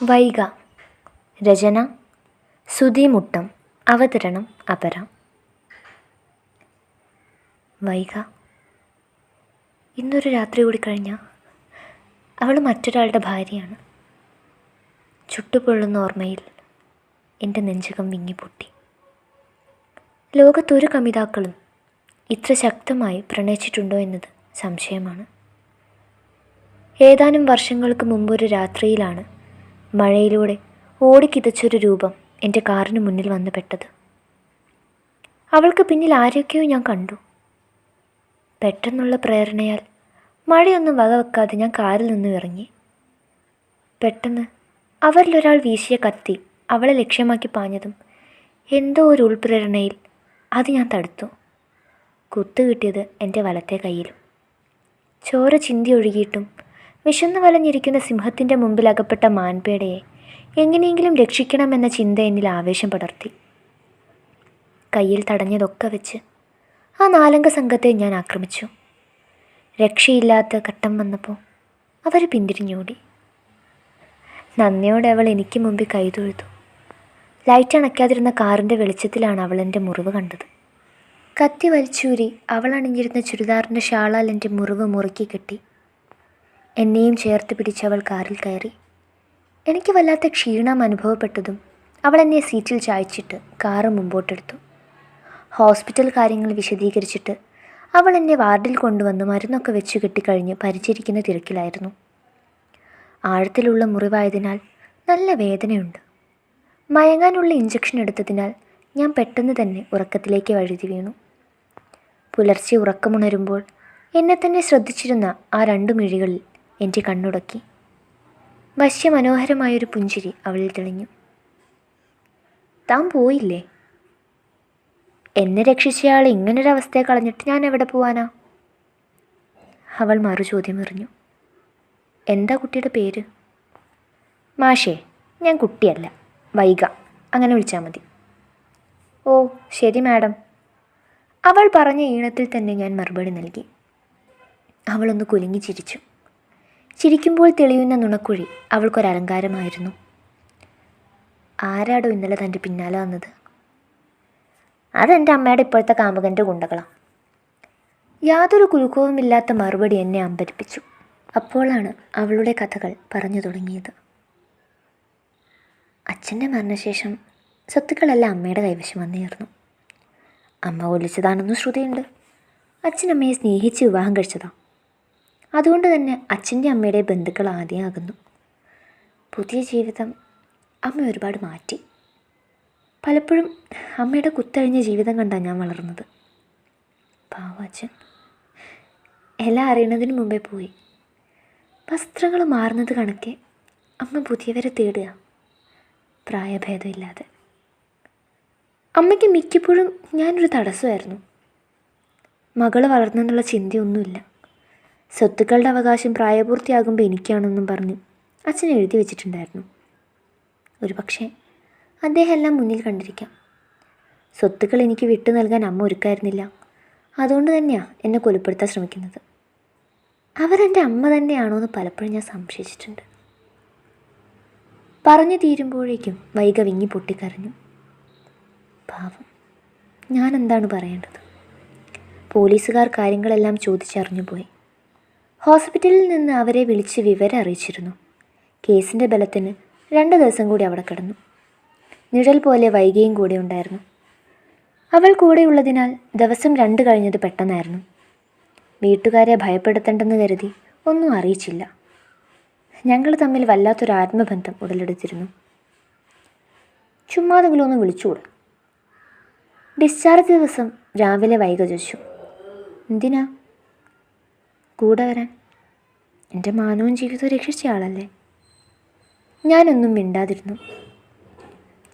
വൈഗ. രചന സുധി മുട്ടം. അവതരണം അപര. വൈഗ, ഇന്നൊരു രാത്രി കൂടി കഴിഞ്ഞാൽ അവൾ മറ്റൊരാളുടെ ഭാര്യയാണ്. ചുട്ടുപൊള്ളുന്ന ഓർമ്മയിൽ എൻ്റെ നെഞ്ചകം വിങ്ങിപ്പൊട്ടി. ലോകത്തൊരു കമിതാക്കളും ഇത്ര ശക്തമായി പ്രണയിച്ചിട്ടുണ്ടോ എന്നത് സംശയമാണ്. ഏതാനും വർഷങ്ങൾക്ക് മുമ്പൊരു രാത്രിയിലാണ് മഴയിലൂടെ ഓടിക്കിതച്ചൊരു രൂപം എൻ്റെ കാറിന് മുന്നിൽ വന്ന് പെട്ടത്. അവൾക്ക് പിന്നിൽ ആരൊക്കെയോ ഞാൻ കണ്ടു. പെട്ടെന്നുള്ള പ്രേരണയാൽ മഴയൊന്നും വകവെക്കാതെ ഞാൻ കാറിൽ നിന്നും ഇറങ്ങി. പെട്ടെന്ന് അവരിലൊരാൾ വീശിയ കത്തി അവളെ ലക്ഷ്യമാക്കി പാഞ്ഞതും എന്തോ ഒരു ഉൾപ്രേരണയിൽ അത് ഞാൻ തടുത്തു. കുത്തു കിട്ടിയത് എൻ്റെ വലത്തെ കയ്യിലും. ചോര ചിന്തി ഒഴുകിയിട്ടും വിശന്നു വലഞ്ഞിരിക്കുന്ന സിംഹത്തിൻ്റെ മുമ്പിൽ അകപ്പെട്ട മാൻപേടയെ എങ്ങനെയെങ്കിലും രക്ഷിക്കണമെന്ന ചിന്ത എന്നിൽ ആവേശം പടർത്തി. കയ്യിൽ തടഞ്ഞതൊക്കെ വെച്ച് ആ നാലംഗ സംഘത്തെ ഞാൻ ആക്രമിച്ചു. രക്ഷയില്ലാത്ത ഘട്ടം വന്നപ്പോൾ അവർ പിന്തിരിഞ്ഞോടി. നന്ദിയോടെ അവൾ എനിക്ക് മുമ്പിൽ കൈതൊഴുതു. ലൈറ്റ് അണയ്ക്കാതിരുന്ന കാറിൻ്റെ വെളിച്ചത്തിലാണ് അവൾ എൻ്റെ മുറിവ് കണ്ടത്. കത്തി വലിച്ചൂരി അവൾ അണിഞ്ഞിരുന്ന ചുരിദാറിൻ്റെ ഷാളാൽ എൻ്റെ മുറിവ് മുറുക്കി കെട്ടി. എന്നെയും ചേർത്ത് പിടിച്ചവൾ കാറിൽ കയറി. എനിക്ക് വല്ലാത്ത ക്ഷീണം അനുഭവപ്പെട്ടതും അവൾ എന്നെ സീറ്റിൽ ചായച്ചിട്ട് കാറ് മുമ്പോട്ടെടുത്തു. ഹോസ്പിറ്റൽ കാര്യങ്ങൾ വിശദീകരിച്ചിട്ട് അവൾ എന്നെ വാർഡിൽ കൊണ്ടുവന്ന് മരുന്നൊക്കെ വെച്ച് കെട്ടിക്കഴിഞ്ഞ് പരിചരിക്കുന്ന തിരക്കിലായിരുന്നു. ആഴത്തിലുള്ള മുറിവായതിനാൽ നല്ല വേദനയുണ്ട്. മയങ്ങാനുള്ള ഇഞ്ചക്ഷൻ എടുത്തതിനാൽ ഞാൻ പെട്ടെന്ന് തന്നെ ഉറക്കത്തിലേക്ക് വഴുതി വീണു. പുലർച്ചെ ഉറക്കമുണരുമ്പോൾ എന്നെ തന്നെ ശ്രദ്ധിച്ചിരുന്ന ആ 2 മിഴികളിൽ എൻ്റെ കണ്ണുടക്കി. വശ്യമനോഹരമായൊരു പുഞ്ചിരി അവളിൽ തെളിഞ്ഞു. താൻ പോയില്ലേ? എന്നെ രക്ഷിച്ചയാൾ ഇങ്ങനൊരവസ്ഥയെ കളഞ്ഞിട്ട് ഞാൻ എവിടെ പോവാനാ? അവൾ മറുചോദ്യം എറിഞ്ഞു. എന്താ കുട്ടിയുടെ പേര്? മാഷേ, ഞാൻ കുട്ടിയല്ല, വൈഗ, അങ്ങനെ വിളിച്ചാൽ മതി. ഓ ശരി മാഡം, അവൾ പറഞ്ഞ ഈണത്തിൽ തന്നെ ഞാൻ മറുപടി നൽകി. അവളൊന്ന് കുലുങ്ങി ചിരിച്ചു. ചിരിക്കുമ്പോൾ തെളിയുന്ന നുണക്കുഴി അവൾക്കൊരലങ്കാരമായിരുന്നു. ആരാടോ ഇന്നലെ തൻ്റെ പിന്നാലെ വന്നത്? അതെൻ്റെ അമ്മയുടെ ഇപ്പോഴത്തെ കാമുകൻ്റെ ഗുണ്ടകളാണ്. യാതൊരു കുലുക്കവുമില്ലാത്ത മറുപടി എന്നെ അമ്പരിപ്പിച്ചു. അപ്പോഴാണ് അവളുടെ കഥകൾ പറഞ്ഞു തുടങ്ങിയത്. അച്ഛൻ്റെ മരണശേഷം സ്വത്തുക്കളെല്ലാം അമ്മയുടെ കൈവശം വന്നേർന്നു. അമ്മ കൊല്ലിച്ചതാണെന്നും ശ്രുതിയുണ്ട്. അച്ഛനമ്മയെ സ്നേഹിച്ച് വിവാഹം കഴിച്ചതാണ്. അതുകൊണ്ട് തന്നെ അച്ഛൻ്റെ അമ്മയുടെ ബന്ധുക്കൾ ആദ്യമാകുന്നു. പുതിയ ജീവിതം അമ്മ ഒരുപാട് മാറ്റി. പലപ്പോഴും അമ്മയുടെ കുത്തഴിഞ്ഞ ജീവിതം കണ്ടാണ് ഞാൻ വളർന്നത്. പാവ അച്ഛൻ എല്ലാം അറിയണതിന് മുമ്പേ പോയി. വസ്ത്രങ്ങൾ മാറുന്നത് കണക്കെ അമ്മ പുതിയവരെ തേടുക, പ്രായഭേദമില്ലാതെ. അമ്മയ്ക്ക് മിക്കപ്പോഴും ഞാനൊരു തടസ്സമായിരുന്നു. മകൾ വളർന്നെന്നുള്ള ചിന്തയൊന്നുമില്ല. സ്വത്തുക്കളുടെ അവകാശം പ്രായപൂർത്തിയാകുമ്പോൾ എനിക്കാണെന്നും പറഞ്ഞ് അച്ഛൻ എഴുതി വെച്ചിട്ടുണ്ടായിരുന്നു. ഒരു പക്ഷേ അദ്ദേഹം എല്ലാം മുന്നിൽ കണ്ടിരിക്കാം. സ്വത്തുക്കൾ എനിക്ക് വിട്ടു നൽകാൻ അമ്മ ഒരുക്കായിരുന്നില്ല. അതുകൊണ്ട് തന്നെയാണ് എന്നെ കൊലപ്പെടുത്താൻ ശ്രമിക്കുന്നത്. അവരെൻ്റെ അമ്മ തന്നെയാണോ എന്ന് പലപ്പോഴും ഞാൻ സംശയിച്ചിട്ടുണ്ട്. പറഞ്ഞു തീരുമ്പോഴേക്കും വൈഗ വിങ്ങി പൊട്ടിക്കരഞ്ഞു. പാവം, ഞാൻ എന്താണ് പറയേണ്ടത്? പോലീസുകാർ കാര്യങ്ങളെല്ലാം ചോദിച്ചറിഞ്ഞു പോയി. ഹോസ്പിറ്റലിൽ നിന്ന് അവരെ വിളിച്ച് വിവരം അറിയിച്ചിരുന്നു. കേസിൻ്റെ ബലത്തിന് 2 ദിവസം കൂടി അവിടെ കിടന്നു. നിഴൽ പോലെ വൈകിയും കൂടെ ഉണ്ടായിരുന്നു. അവൾ കൂടെയുള്ളതിനാൽ ദിവസം 2 കഴിഞ്ഞത് പെട്ടെന്നായിരുന്നു. വീട്ടുകാരെ ഭയപ്പെടുത്തേണ്ടെന്ന് കരുതി ഒന്നും അറിയിച്ചില്ല. ഞങ്ങൾ തമ്മിൽ വല്ലാത്തൊരു ആത്മബന്ധം ഉടലെടുത്തിരുന്നു. ചുമ്മാതെങ്കിലും ഒന്ന് വിളിച്ചുകൂടെ? ഡിസ്ചാർജ് ദിവസം രാവിലെ വൈഗ ചോദിച്ചു. എന്തിനാ? കൂടെ വരാൻ. എൻ്റെ മാനവും ജീവിതവും രക്ഷിച്ച ആളല്ലേ. ഞാനൊന്നും മിണ്ടാതിരുന്നു.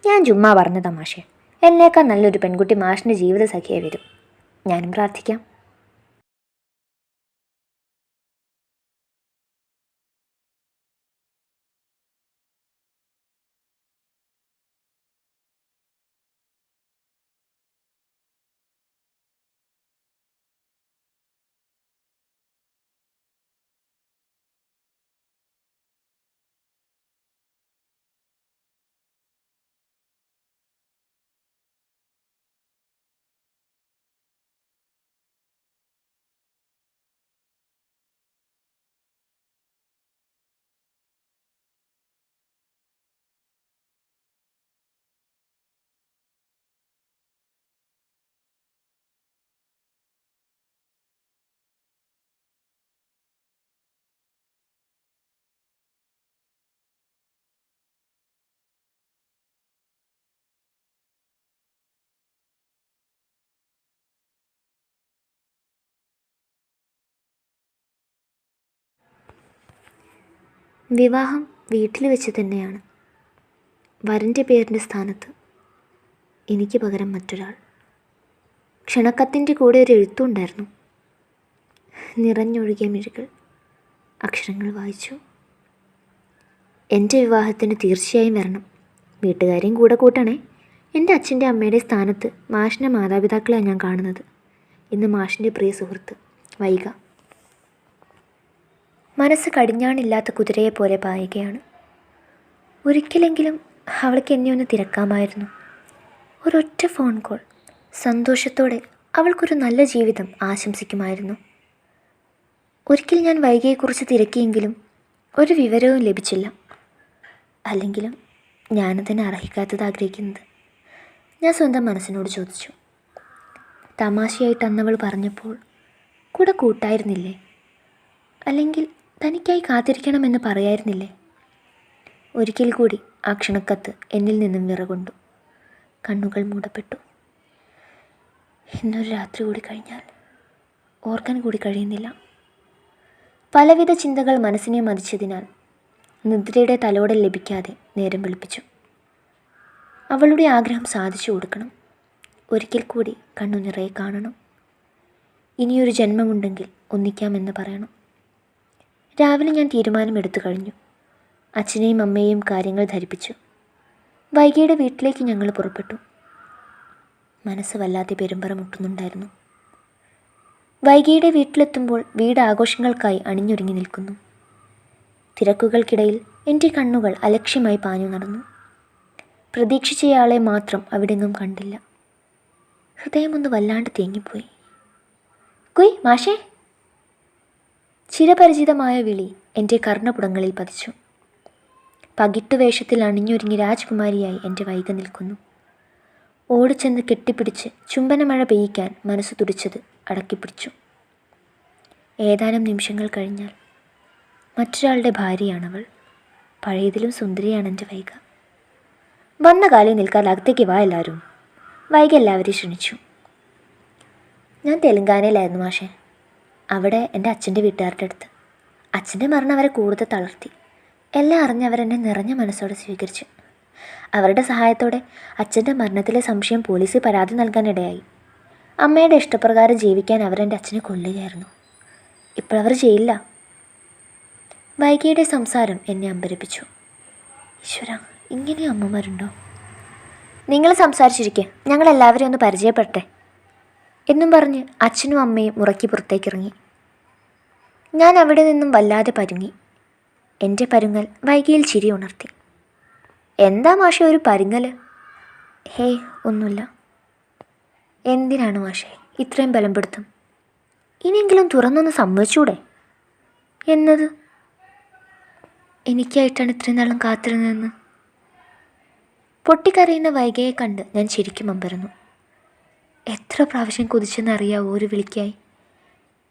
ഞാൻ ചുമ്മാ പറഞ്ഞ തമാശ. എന്നേക്കാൾ നല്ലൊരു പെൺകുട്ടി മാഷിൻ്റെ ജീവിത സഖിയായി വരും. ഞാനും പ്രാർത്ഥിക്കാം. വിവാഹം വീട്ടിൽ വെച്ച് തന്നെയാണ്. വരൻ്റെ പേരിൻ്റെ സ്ഥാനത്ത് എനിക്ക് പകരം മറ്റൊരാൾ. ക്ഷണക്കത്തിൻ്റെ കൂടെ ഒരു എഴുത്തുണ്ടായിരുന്നു. നിറഞ്ഞൊഴുകിയ മിഴികൾ അക്ഷരങ്ങൾ വായിച്ചു. എൻ്റെ വിവാഹത്തിന് തീർച്ചയായും വരണം. വീട്ടുകാരെയും കൂടെ കൂട്ടണേ. എൻ്റെ അച്ഛൻ്റെ അമ്മയുടെ സ്ഥാനത്ത് മാഷിൻ്റെ മാതാപിതാക്കളെയാണ് ഞാൻ കാണുന്നത്. ഇന്ന് മാഷിൻ്റെ പ്രിയ സുഹൃത്ത് വൈഗ. മനസ്സ് കടിഞ്ഞാണില്ലാത്ത കുതിരയെപ്പോലെ പായുകയാണ്. ഒരിക്കലെങ്കിലും അവൾക്ക് എന്നെ ഒന്ന് തിരക്കാമായിരുന്നു. ഒരൊറ്റ ഫോൺ കോൾ. സന്തോഷത്തോടെ അവൾക്കൊരു നല്ല ജീവിതം ആശംസിക്കുമായിരുന്നു. ഒരിക്കൽ ഞാൻ വൈഗയെക്കുറിച്ച് തിരക്കിയെങ്കിലും ഒരു വിവരവും ലഭിച്ചില്ല. അല്ലെങ്കിലും ഞാനതിനെ അർഹിക്കാത്തത് ആഗ്രഹിക്കുന്നത്. ഞാൻ സ്വന്തം മനസ്സിനോട് ചോദിച്ചു. തമാശയായിട്ട് അന്നവൾ പറഞ്ഞപ്പോൾ കൂടെ കൂട്ടായിരുന്നില്ലേ? അല്ലെങ്കിൽ തനിക്കായി കാത്തിരിക്കണമെന്ന് പറയായിരുന്നില്ലേ? ഒരിക്കൽ കൂടി ആ ക്ഷണക്കത്ത് എന്നിൽ നിന്നും വിറകൊണ്ടു. കണ്ണുകൾ മൂടപ്പെട്ടു. ഇന്നൊരു രാത്രി കൂടി കഴിഞ്ഞാൽ ഓർക്കാൻ കൂടി കഴിയുന്നില്ല. പലവിധ ചിന്തകൾ മനസ്സിനെ മതിച്ചതിനാൽ നിദ്രയുടെ തലോടൽ ലഭിക്കാതെ നേരം വെളുപ്പിച്ചു. അവളുടെ ആഗ്രഹം സാധിച്ചു കൊടുക്കണം. ഒരിക്കൽ കൂടി കണ്ണു നിറയെ കാണണം. ഇനിയൊരു ജന്മമുണ്ടെങ്കിൽ ഒന്നിക്കാമെന്ന് പറയണം. രാവിലെ ഞാൻ തീരുമാനമെടുത്തു കഴിഞ്ഞു. അച്ഛനെയും അമ്മയെയും കാര്യങ്ങൾ ധരിപ്പിച്ചു. വൈകിയുടെ വീട്ടിലേക്ക് ഞങ്ങൾ പുറപ്പെട്ടു. മനസ്സ് വല്ലാതെ പെരുമ്പറ മുട്ടുന്നുണ്ടായിരുന്നു. വൈകിയുടെ വീട്ടിലെത്തുമ്പോൾ വീട് ആഘോഷങ്ങൾക്കായി അണിഞ്ഞൊരുങ്ങി നിൽക്കുന്നു. തിരക്കുകൾക്കിടയിൽ എൻ്റെ കണ്ണുകൾ അലക്ഷ്യമായി പാഞ്ഞു നടന്നു. പ്രതീക്ഷിച്ചയാളെ മാത്രം അവിടെങ്ങും കണ്ടില്ല. ഹൃദയമൊന്ന് വല്ലാണ്ട് തേങ്ങിപ്പോയി. കുയ് മാഷേ! ചിരപരിചിതമായ വിളി എൻ്റെ കർണപുടങ്ങളിൽ പതിച്ചു. പകിട്ടുവേഷത്തിൽ അണിഞ്ഞൊരുങ്ങി രാജകുമാരിയായി എൻ്റെ വൈഗ നിൽക്കുന്നു. ഓടിച്ചെന്ന് കെട്ടിപ്പിടിച്ച് ചുംബനമഴ പെയ്യിക്കാൻ മനസ്സ് തുടിച്ചത് അടക്കിപ്പിടിച്ചു. ഏതാനും നിമിഷങ്ങൾ കഴിഞ്ഞാൽ മറ്റൊരാളുടെ ഭാര്യയാണവൾ. പഴയതിലും സുന്ദരിയാണ് എൻ്റെ വൈഗ. വന്ന കാലിൽ നിൽക്കാൻ അകത്തേക്ക് വാ എല്ലാവരും. വൈഗ എല്ലാവരെയും ക്ഷണിച്ചു. ഞാൻ തെലങ്കാനയിലായിരുന്നു മാഷേ. അവിടെ എൻ്റെ അച്ഛൻ്റെ വീട്ടുകാരുടെ അടുത്ത്. അച്ഛൻ്റെ മരണം അവരെ കൂടുതൽ തളർത്തി. എല്ലാം അറിഞ്ഞവരെന്നെ നിറഞ്ഞ മനസ്സോടെ സ്വീകരിച്ചു. അവരുടെ സഹായത്തോടെ അച്ഛൻ്റെ മരണത്തിലെ സംശയം പോലീസിൽ പരാതി നൽകാനിടയായി. അമ്മയുടെ ഇഷ്ടപ്രകാരം ജീവിക്കാൻ അവരെൻ്റെ അച്ഛനെ കൊല്ലുകയായിരുന്നു. ഇപ്പോഴവർ ചെയ്യില്ല. വൈകിയുടെ സംസാരം എന്നെ അമ്പരപ്പിച്ചു. ഈശ്വര, ഇങ്ങനെയും അമ്മമാരുണ്ടോ? നിങ്ങൾ സംസാരിച്ചിരിക്കെ, ഞങ്ങളെല്ലാവരെയും ഒന്ന് പരിചയപ്പെടട്ടെ എന്നും പറഞ്ഞ് അച്ഛനും അമ്മയും മുറയ്ക്ക് പുറത്തേക്കിറങ്ങി. ഞാൻ അവിടെ നിന്നും വല്ലാതെ പരുങ്ങി. എൻ്റെ പരുങ്ങൽ വൈകിയിൽ ചിരി ഉണർത്തി. എന്താ മാഷേ ഒരു പരുങ്ങൽ? ഹേയ്, ഒന്നുമില്ല. എന്തിനാണ് മാഷേ ഇത്രയും ബലപ്പെടുത്തും? ഇനിയെങ്കിലും തുറന്നൊന്ന് സമ്മതിച്ചൂടെ? എന്നത് എനിക്കായിട്ടാണ് ഇത്രയും നാളും കാത്തിരുന്നതെന്ന്. പൊട്ടിക്കരയുന്ന വൈഗയെ കണ്ട് ഞാൻ ശരിക്കും അമ്പരന്നു. എത്ര പ്രാവശ്യം കൊതിച്ചെന്നറിയാവോ ഒരു വിളിക്കായി.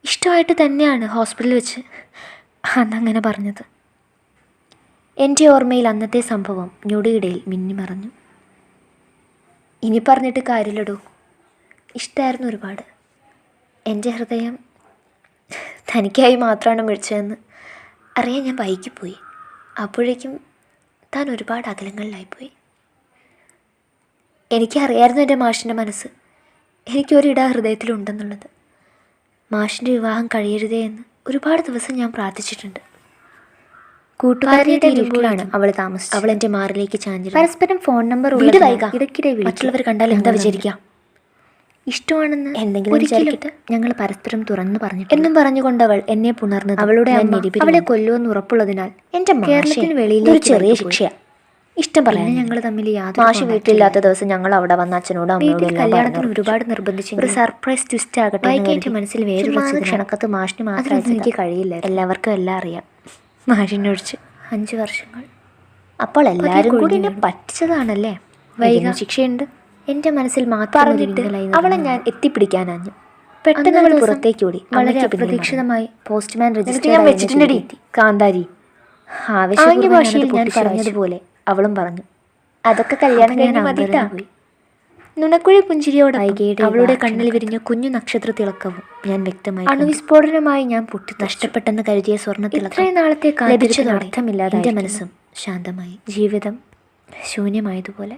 ഇഷ്ടമായിട്ട് തന്നെയാണ് ഹോസ്പിറ്റലിൽ വെച്ച് അന്നങ്ങനെ പറഞ്ഞത്. എൻ്റെ ഓർമ്മയിൽ അന്നത്തെ സംഭവം ഞൊടിയിടയിൽ മിന്നിമറഞ്ഞു. ഇനി പറഞ്ഞിട്ട് കാര്യമില്ലടോ. ഇഷ്ടമായിരുന്നു ഒരുപാട്. എൻ്റെ ഹൃദയം തനിക്കായി മാത്രമാണ് മിഴിച്ചതെന്ന് അറിയാൻ ഞാൻ വൈകിപ്പോയി. അപ്പോഴേക്കും താൻ ഒരുപാട് അകലങ്ങളിലായിപ്പോയി. എനിക്കറിയായിരുന്നു എൻ്റെ മാഷിൻ്റെ മനസ്സ്. എനിക്കൊരിട ഹൃദയത്തിലുണ്ടെന്നുള്ളത്. മാഷിൻ്റെ വിവാഹം കഴിയരുതേ എന്ന് ഒരുപാട് ദിവസം ഞാൻ പ്രാർത്ഥിച്ചിട്ടുണ്ട്. കൂട്ടുകാരുടെ വീട്ടിലാണ് അവൾ താമസിച്ചത്. അവൾ എൻ്റെ മാറിലേക്ക് ചാഞ്ഞു. പരസ്പരം ഫോൺ നമ്പർ ഇടയ്ക്കിടെ മറ്റുള്ളവർ കണ്ടാൽ എന്താ വിചാരിക്കാം? ഇഷ്ടമാണെന്ന് എന്തെങ്കിലും വിചാരിച്ചിട്ട് ഞങ്ങൾ പരസ്പരം തുറന്നു പറഞ്ഞു എന്നും പറഞ്ഞുകൊണ്ട് അവൾ എന്നെ പുണർന്നത് അവളുടെ അവളെ കൊല്ലുമെന്ന് ഉറപ്പുള്ളതിനാൽ എൻ്റെ കേരളത്തിന് വെളിയിൽ ഒരു ചെറിയ ശിക്ഷ ഇഷ്ടം പറയാൻ ഞങ്ങൾ തമ്മിൽ യാതൊരു മാഷി വീട്ടിലില്ലാത്ത ദിവസം ഞങ്ങൾ അവിടെ വന്ന അച്ഛനോട് അമ്മയോടും കല്യാണത്തിന് ഒരുപാട് നിർബന്ധിച്ചു. ഒരു സർപ്രൈസ് ട്വിസ്റ്റ് ആകട്ടെ എൻ്റെ മനസ്സിൽ വേറൊരു ക്ഷണക്കത്ത് മാഷിന് മാത്രം എനിക്ക് കഴിയില്ല. എല്ലാവർക്കും എല്ലാം അറിയാം, മാഷിനൊഴിച്ച്. 5 വർഷങ്ങൾ. അപ്പോൾ എല്ലാവരും കൂടി എന്നെ പറ്റിച്ചതാണല്ലേ? വൈകി ശിക്ഷയുണ്ട്. എൻ്റെ മനസ്സിൽ മാത്രം പറഞ്ഞിട്ട് അവളെ ഞാൻ എത്തിപ്പിടിക്കാനാഞ്ഞു. പെട്ടെന്ന് അവൾ പുറത്തേക്ക് ഓടി. വളരെ അപ്രതീക്ഷിതമായി പോസ്റ്റ്മാൻ രജിസ്റ്റർ കാന്താരി. ആവശ്യ ഭാഷയിൽ ഞാൻ പറഞ്ഞതുപോലെ അവളും പറഞ്ഞു. അതൊക്കെ കല്യാണം കഴിഞ്ഞ് മതിട്ടാ. നുണക്കുഴി പുഞ്ചിരിയോടെ അവളുടെ കണ്ണിൽ വിരിഞ്ഞ കുഞ്ഞു നക്ഷത്ര തിളക്കവും ഞാൻ വ്യക്തമായി. അണുവിസ്ഫോടനമായി ഞാൻ പൊട്ടി നഷ്ടപ്പെട്ടെന്ന് കരുതിയ സ്വർണ്ണത്തിളക്കം ഇത്രയും നാളത്തെ ലഭിച്ചത് അർത്ഥമില്ലാതെ എൻ്റെ മനസ്സും ശാന്തമായി. ജീവിതം ശൂന്യമായതുപോലെ.